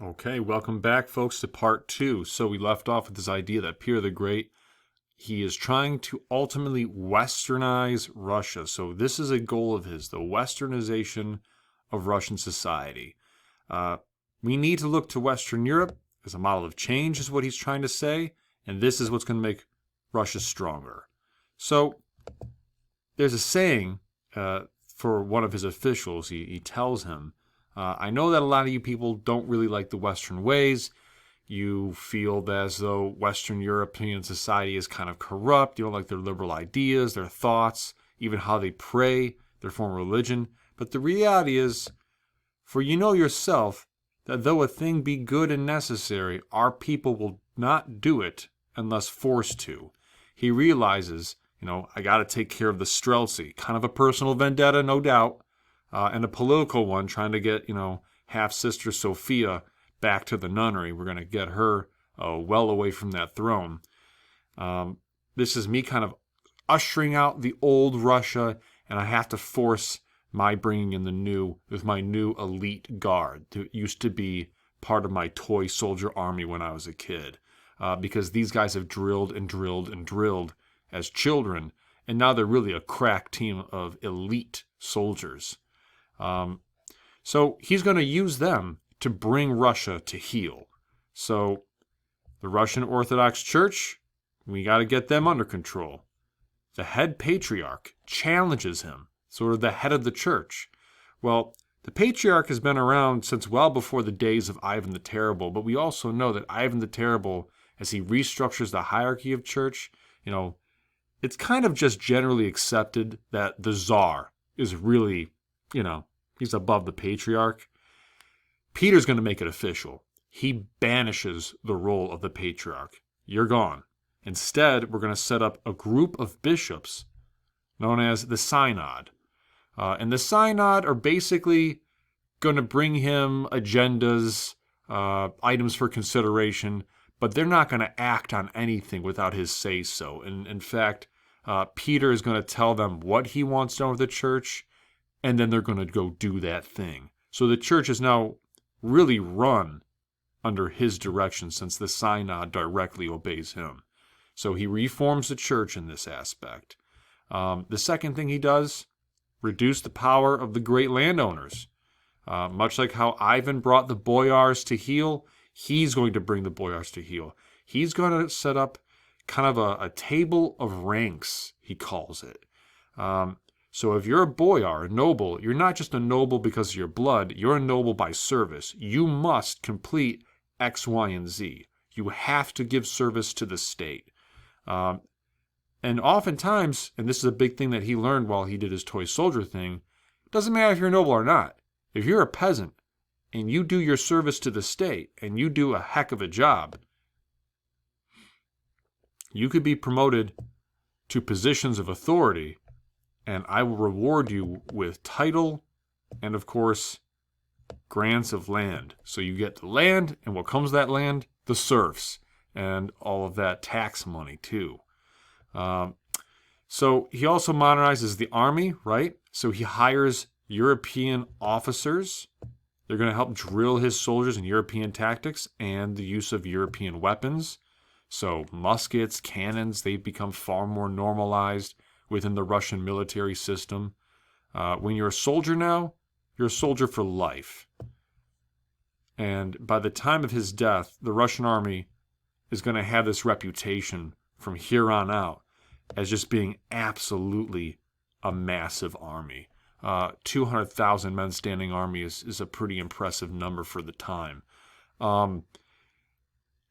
Okay, welcome back, folks, to part two. So we left off with this idea that Peter the Great, he is trying to ultimately westernize Russia. So this is a goal of his, the westernization of Russian society. We need to look to Western Europe as a model of change, is what he's trying to say, and this is what's going to make Russia stronger. So there's a saying for one of his officials. He tells him, I know that a lot of you people don't really like the Western ways. You feel that as though Western European society is kind of corrupt. You don't like their liberal ideas, their thoughts, even how they pray, their form of religion. But the reality is, for you know yourself, that though a thing be good and necessary, our people will not do it unless forced to. He realizes, I got to take care of the Streltsy. Kind of a personal vendetta, no doubt. And a political one, trying to get, half-sister Sophia back to the nunnery. We're going to get her well away from that throne. This is me kind of ushering out the old Russia, and I have to force my bringing in the new with my new elite guard that used to be part of my toy soldier army when I was a kid. Because these guys have drilled and drilled and drilled as children, and now they're really a crack team of elite soldiers. So he's going to use them to bring Russia to heel. So the Russian Orthodox Church, we got to get them under control. The head patriarch challenges him, sort of the head of the church. Well, the patriarch has been around since well before the days of Ivan the Terrible, but we also know that Ivan the Terrible, as he restructures the hierarchy of church, it's kind of just generally accepted that the czar is really, he's above the patriarch. Peter's going to make it official. He banishes the role of the patriarch. You're gone. Instead, we're going to set up a group of bishops known as the Synod. And the Synod are basically going to bring him agendas, items for consideration, but they're not going to act on anything without his say-so. And in fact, Peter is going to tell them what he wants done with the church, and then they're going to go do that thing. So the church is now really run under his direction since the Synod directly obeys him. So he reforms the church in this aspect. The second thing he does, reduce the power of the great landowners. Much like how Ivan brought the boyars to heel, he's going to bring the boyars to heel. He's going to set up kind of a table of ranks, he calls it. So if you're a boyar, a noble, you're not just a noble because of your blood, you're a noble by service. You must complete X, Y, and Z. You have to give service to the state. And oftentimes, and this is a big thing that he learned while he did his toy soldier thing, it doesn't matter if you're a noble or not. If you're a peasant and you do your service to the state and you do a heck of a job, you could be promoted to positions of authority, and I will reward you with title and, of course, grants of land. So you get the land, and what comes with that land? The serfs, and all of that tax money, too. So he also modernizes the army, right? So he hires European officers. They're going to help drill his soldiers in European tactics and the use of European weapons. So muskets, cannons, they've become far more normalized within the Russian military system. When you're a soldier now, you're a soldier for life. And by the time of his death, the Russian army is going to have this reputation from here on out as just being absolutely a massive army. 200,000 men standing army is a pretty impressive number for the time.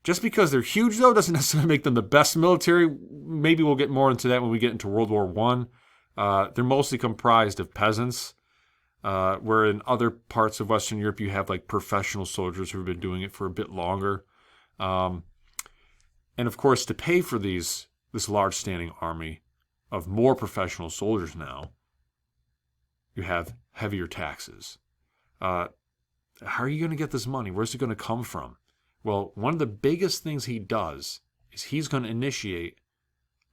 Just because they're huge, though, doesn't necessarily make them the best military. Maybe we'll get more into that when we get into World War I. They're mostly comprised of peasants, where in other parts of Western Europe you have like professional soldiers who have been doing it for a bit longer. And of course, to pay for this large standing army of more professional soldiers now, you have heavier taxes. How are you going to get this money? Where's it going to come from? Well, one of the biggest things he does is he's going to initiate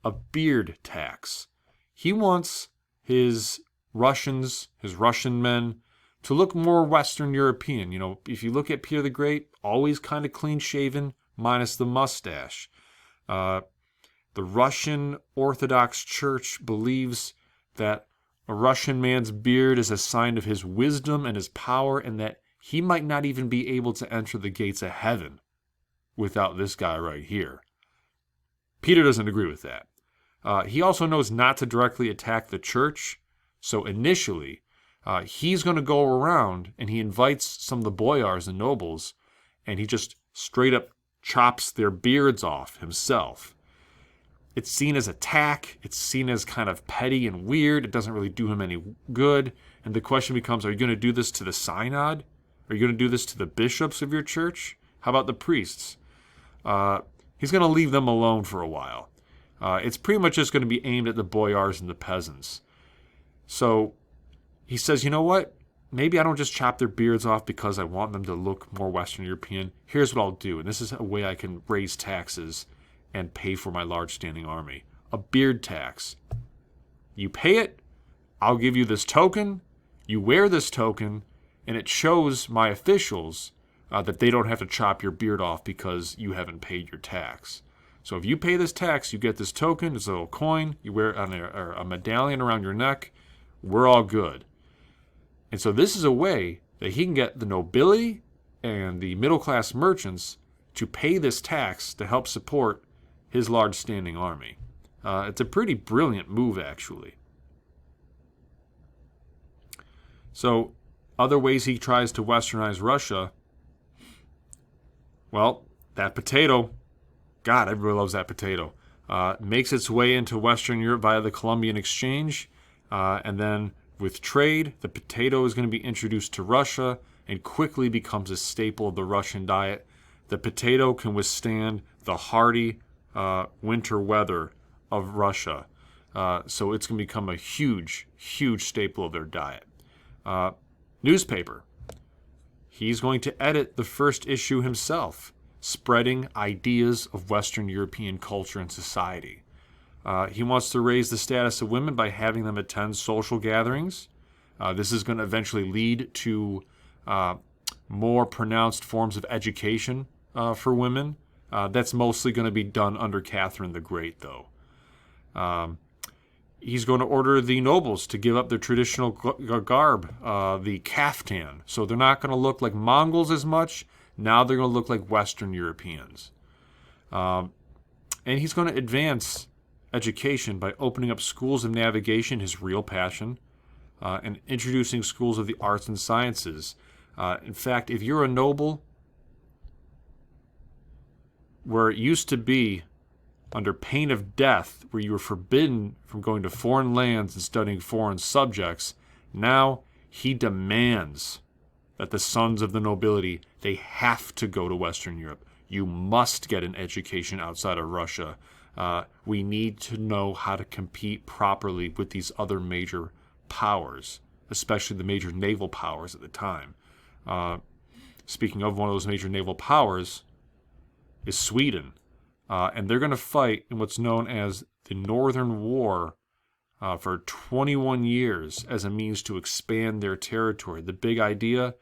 a beard tax. He wants his Russian men to look more Western European. You know, if you look at Peter the Great, always kind of clean shaven, minus the mustache. The Russian Orthodox Church believes that a Russian man's beard is a sign of his wisdom and his power, and that he might not even be able to enter the gates of heaven without this guy right here. Peter doesn't agree with that. He also knows not to directly attack the church, so initially, he's going to go around and he invites some of the boyars and nobles, and he just straight up chops their beards off himself. It's seen as attack. It's seen as kind of petty and weird. It doesn't really do him any good. And the question becomes, are you going to do this to the synod? Are you going to do this to the bishops of your church? How about the priests? He's going to leave them alone for a while. It's pretty much just going to be aimed at the boyars and the peasants. So he says, you know what? Maybe I don't just chop their beards off because I want them to look more Western European. Here's what I'll do. And this is a way I can raise taxes and pay for my large standing army. A beard tax. You pay it, I'll give you this token, you wear this token, and it shows my officials that they don't have to chop your beard off because you haven't paid your tax. So if you pay this tax, you get this token, this little coin, you wear it on a medallion around your neck, we're all good. And so this is a way that he can get the nobility and the middle-class merchants to pay this tax to help support his large standing army. It's a pretty brilliant move, actually. So, other ways he tries to westernize Russia, well, that potato, God, everybody loves that potato, makes its way into Western Europe via the Columbian Exchange, and then with trade, the potato is going to be introduced to Russia and quickly becomes a staple of the Russian diet. The potato can withstand the hardy winter weather of Russia. So it's going to become a huge, huge staple of their diet. Newspaper. He's going to edit the first issue himself, spreading ideas of Western European culture and society. He wants to raise the status of women by having them attend social gatherings. This is going to eventually lead to more pronounced forms of education for women. That's mostly going to be done under Catherine the Great, though. He's going to order the nobles to give up their traditional garb, the kaftan. So they're not going to look like Mongols as much. Now they're going to look like Western Europeans. And he's going to advance education by opening up schools of navigation, his real passion, and introducing schools of the arts and sciences. In fact, if you're a noble, where it used to be under pain of death, where you were forbidden from going to foreign lands and studying foreign subjects, now he demands that the sons of the nobility, they have to go to Western Europe. You must get an education outside of Russia. We need to know how to compete properly with these other major powers, especially the major naval powers at the time. Speaking of one of those major naval powers, is Sweden. And they're going to fight in what's known as the Northern War for 21 years as a means to expand their territory. The big idea,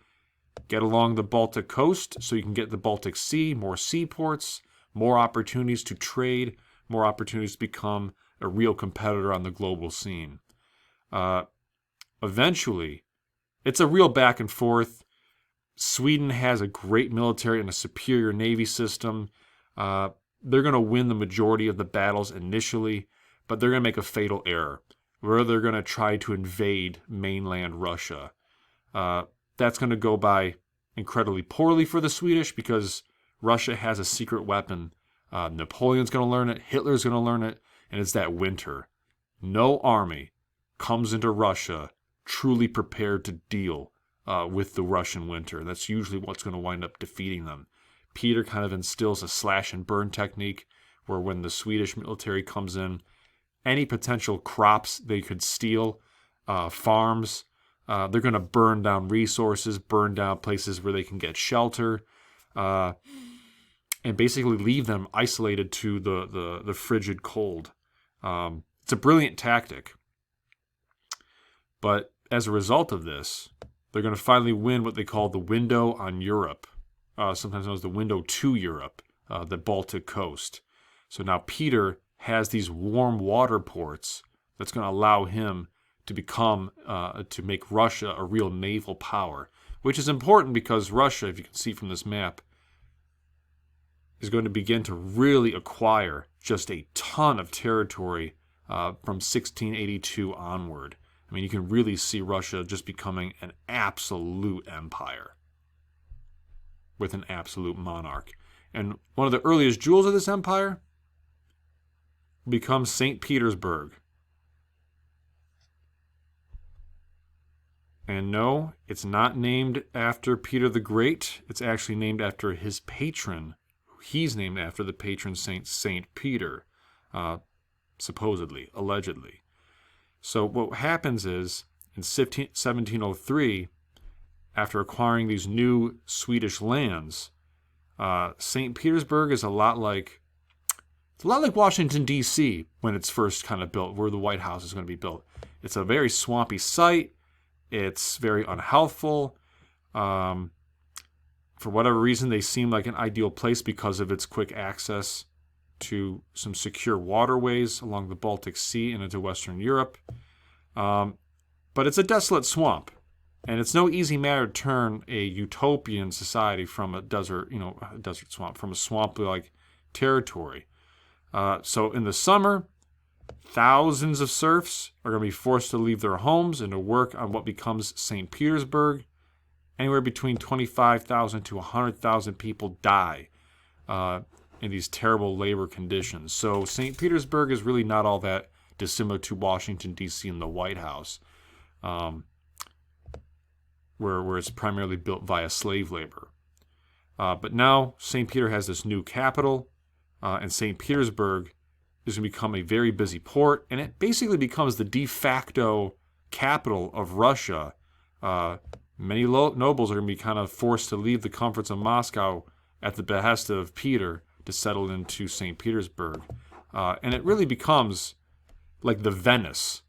get along the Baltic coast so you can get the Baltic Sea, more seaports, more opportunities to trade, more opportunities to become a real competitor on the global scene. Eventually, it's a real back and forth. Sweden has a great military and a superior navy system. They're going to win the majority of the battles initially, but they're going to make a fatal error where they're going to try to invade mainland Russia. That's going to go by incredibly poorly for the Swedish because Russia has a secret weapon. Napoleon's going to learn it, Hitler's going to learn it, and it's that winter. No army comes into Russia truly prepared to deal with the Russian winter. That's usually what's going to wind up defeating them. Peter kind of instills a slash and burn technique where when the Swedish military comes in, any potential crops they could steal, farms, they're going to burn down resources, burn down places where they can get shelter, and basically leave them isolated to the frigid cold. It's a brilliant tactic. But as a result of this, They're going to finally win what they call the window on Europe, sometimes known as the window to Europe, the Baltic coast. So now Peter has these warm water ports that's going to allow him to become, to make Russia a real naval power, which is important because Russia, if you can see from this map, is going to begin to really acquire just a ton of territory from 1682 onward. I mean, you can really see Russia just becoming an absolute empire with an absolute monarch. And one of the earliest jewels of this empire becomes St. Petersburg. And no, it's not named after Peter the Great. It's actually named after his patron. He's named after the patron saint, St. Peter, supposedly, allegedly. So what happens is, in 1703, after acquiring these new Swedish lands, St. Petersburg is a lot like Washington, D.C. when it's first kind of built, where the White House is going to be built. It's a very swampy site. It's very unhealthful. For whatever reason, they seem like an ideal place because of its quick access to some secure waterways along the Baltic Sea and into Western Europe. But it's a desolate swamp, and it's no easy matter to turn a utopian society from a desert swamp, from a swamp-like territory. So in the summer, thousands of serfs are going to be forced to leave their homes and to work on what becomes St. Petersburg. Anywhere between 25,000 to 100,000 people die in these terrible labor conditions. So St. Petersburg is really not all that dissimilar to Washington, D.C. and the White House, where it's primarily built via slave labor. But now St. Peter has this new capital, and St. Petersburg is going to become a very busy port, and it basically becomes the de facto capital of Russia. Many nobles are going to be kind of forced to leave the comforts of Moscow at the behest of Peter to settle into St. Petersburg. And it really becomes like the Venice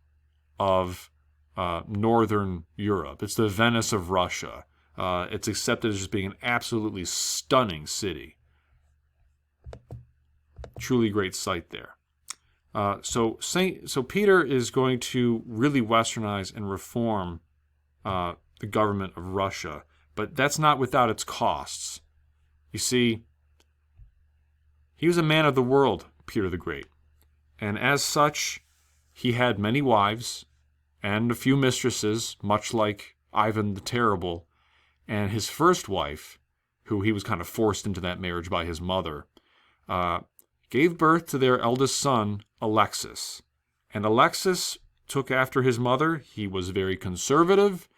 of northern Europe. It's the Venice of Russia. It's accepted as just being an absolutely stunning city. Truly great sight there. So Peter is going to really westernize and reform the government of Russia, but that's not without its costs. You see, he was a man of the world, Peter the Great, and as such, he had many wives and a few mistresses, much like Ivan the Terrible, and his first wife, who he was kind of forced into that marriage by his mother, gave birth to their eldest son, Alexis. And Alexis took after his mother. He was very conservative.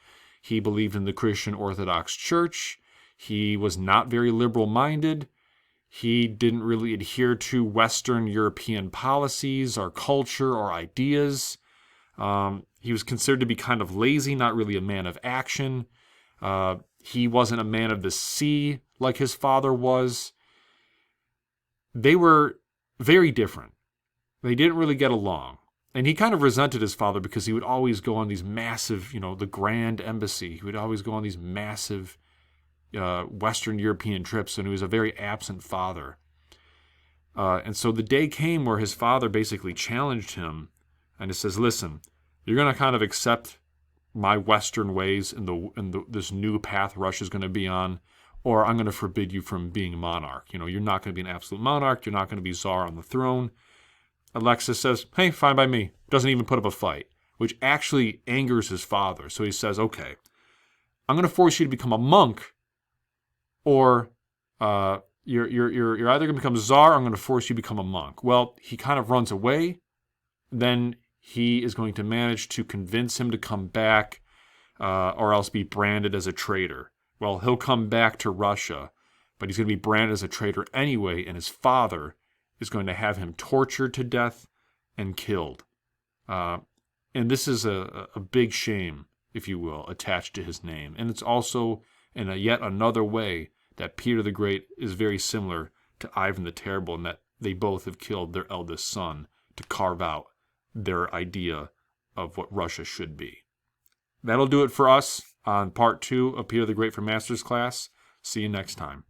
He believed in the Christian Orthodox Church. He was not very liberal-minded. He didn't really adhere to Western European policies or culture or ideas. He was considered to be kind of lazy, not really a man of action. He wasn't a man of the sea like his father was. They were very different. They didn't really get along. And he kind of resented his father because he would always go on these massive, the Grand Embassy. He would always go on these massive Western European trips, and he was a very absent father. And so the day came where his father basically challenged him, and it says, listen, you're going to kind of accept my Western ways in this new path Russia's going to be on, or I'm going to forbid you from being monarch. You're not going to be an absolute monarch. You're not going to be czar on the throne. Alexis says, hey, fine by me. Doesn't even put up a fight, which actually angers his father. So he says, okay, I'm going to force you to become a monk, or you're either going to become czar, or I'm going to force you to become a monk. Well, he kind of runs away. Then he is going to manage to convince him to come back, or else be branded as a traitor. Well, he'll come back to Russia, but he's going to be branded as a traitor anyway, and his father is going to have him tortured to death and killed. And this is a big shame, if you will, attached to his name. And it's also in yet another way that Peter the Great is very similar to Ivan the Terrible, in that they both have killed their eldest son to carve out their idea of what Russia should be. That'll do it for us. on part 2 of Peter the Great from Master's Class. See you next time.